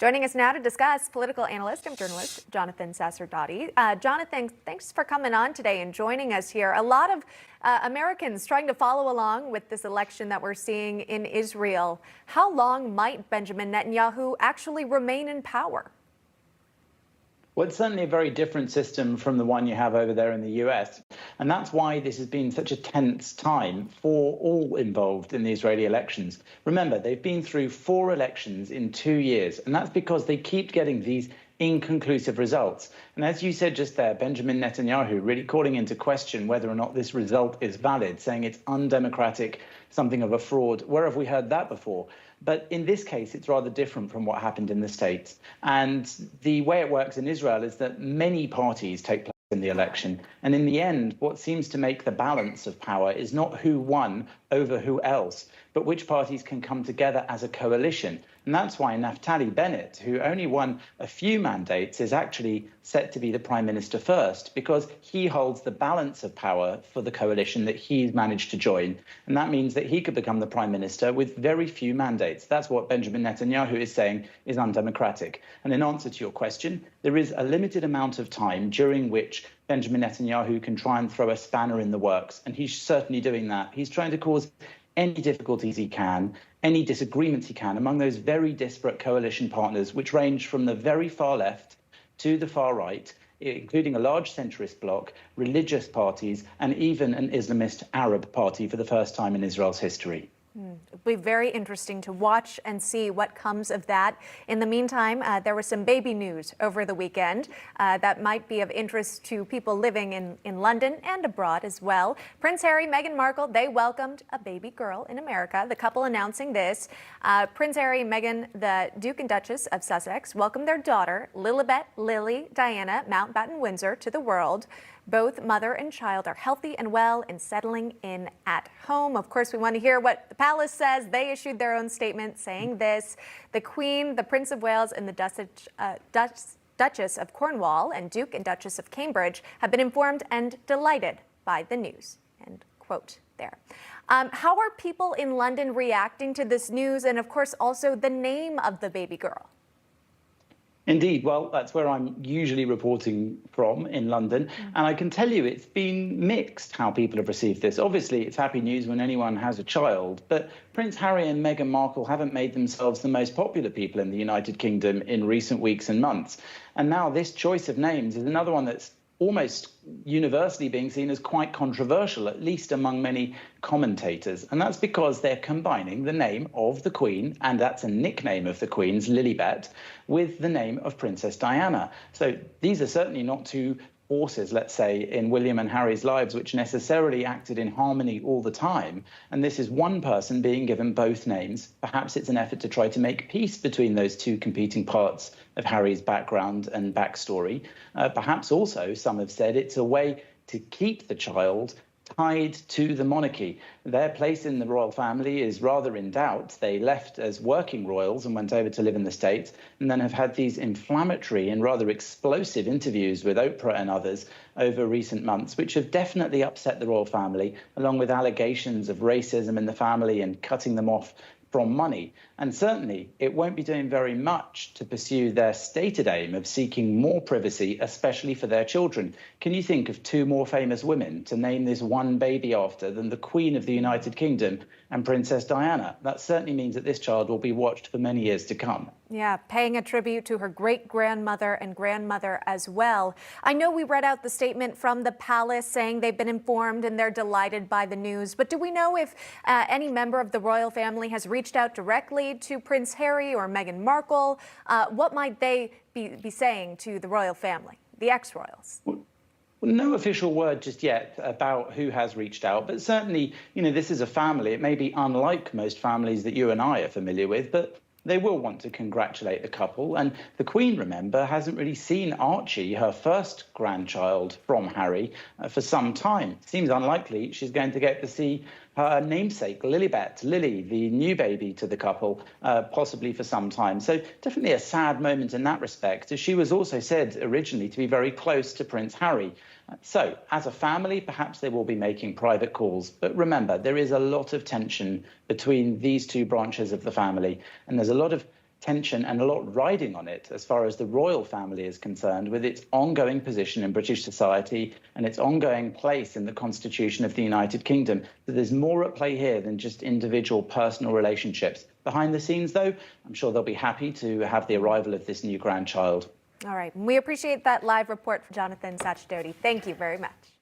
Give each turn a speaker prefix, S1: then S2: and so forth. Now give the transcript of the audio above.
S1: Joining us now to discuss, political analyst and journalist Jonathan Saserdati. Jonathan, thanks for coming on today and joining us here. A lot of Americans trying to follow along with this election that we're seeing in Israel. How long might Benjamin Netanyahu actually remain in power?
S2: Well, it's certainly a very different system from the one you have over there in the US. And that's why this has been such a tense time for all involved in the Israeli elections. Remember, they've been through 4 elections in 2 years, and that's because they keep getting these inconclusive results. And as you said just there, Benjamin Netanyahu really calling into question whether or not this result is valid, saying it's undemocratic, something of a fraud. Where have we heard that before? But in this case, it's rather different from what happened in the States. And the way it works in Israel is that many parties take place in the election. And in the end, what seems to make the balance of power is not who won over who else, but which parties can come together as a coalition. And that's why Naftali Bennett, who only won a few mandates, is actually set to be the Prime Minister first, because he holds the balance of power for the coalition that he's managed to join. And that means that he could become the Prime Minister with very few mandates. That's what Benjamin Netanyahu is saying is undemocratic. And in answer to your question, there is a limited amount of time during which Benjamin Netanyahu can try and throw a spanner in the works. And he's certainly doing that. He's trying to cause any difficulties he can, any disagreements he can among those very disparate coalition partners, which range from the very far left to the far right, including a large centrist bloc, religious parties, and even an Islamist Arab party for the first time in Israel's history.
S1: It'll be very interesting to watch and see what comes of that. In the meantime, there was some baby news over the weekend that might be of interest to people living in London and abroad as well. Prince Harry, Meghan Markle, they welcomed a baby girl in America. The couple announcing this. Prince Harry and Meghan, the Duke and Duchess of Sussex, welcomed their daughter, Lilibet Lily Diana Mountbatten Windsor, to the world. Both mother and child are healthy and well and settling in at home. Of course, we want to hear what the palace says. They issued their own statement saying this: the Queen, the Prince of Wales, and the Duchess of Cornwall and Duke and Duchess of Cambridge have been informed and delighted by the news. End quote there. How are people in London reacting to this news, and of course also the name of the baby girl?
S2: Indeed. Well, that's where I'm usually reporting from, in London. And I can tell you it's been mixed how people have received this. Obviously, it's happy news when anyone has a child, but Prince Harry and Meghan Markle haven't made themselves the most popular people in the United Kingdom in recent weeks and months. And now this choice of names is another one that's almost universally being seen as quite controversial, at least among many commentators. And that's because they're combining the name of the Queen, and that's a nickname of the Queen's, Lilibet, with the name of Princess Diana. So these are certainly not two forces, let's say, in William and Harry's lives, which necessarily acted in harmony all the time. And this is one person being given both names. Perhaps it's an effort to try to make peace between those two competing parts of Harry's background and backstory. Perhaps also, some have said, it's a way to keep the child tied to the monarchy. Their place in the royal family is rather in doubt. They left as working royals and went over to live in the States, and then have had these inflammatory and rather explosive interviews with Oprah and others over recent months, which have definitely upset the royal family, along with allegations of racism in the family and cutting them off from money. And certainly it won't be doing very much to pursue their stated aim of seeking more privacy, especially for their children. Can you think of 2 more famous women to name this one baby after than the Queen of the United Kingdom and Princess Diana? That certainly means that this child will be watched for many years to come.
S1: Yeah, paying a tribute to her great-grandmother and grandmother as well. I know we read out the statement from the palace saying they've been informed and they're delighted by the news, but do we know if any member of the royal family has reached out directly to Prince Harry or Meghan Markle? What might they be saying to the royal family, the ex-royals?
S2: No official word just yet about who has reached out, but certainly, this is a family. It may be unlike most families that you and I are familiar with, but they will want to congratulate the couple. And the Queen, remember, hasn't really seen Archie, her first grandchild from Harry, for some time. It seems unlikely she's going to get to see her namesake, Lilibet, Lily, the new baby to the couple, possibly for some time. So definitely a sad moment in that respect, as she was also said originally to be very close to Prince Harry. So, as a family, perhaps they will be making private calls. But remember, there is a lot of tension between these two branches of the family, and there's a lot of tension and a lot riding on it as far as the royal family is concerned, with its ongoing position in British society and its ongoing place in the Constitution of the United Kingdom. So there's more at play here than just individual personal relationships. Behind the scenes, though, I'm sure they'll be happy to have the arrival of this new grandchild.
S1: All right. We appreciate that live report for Jonathan Sachdoti. Thank you very much.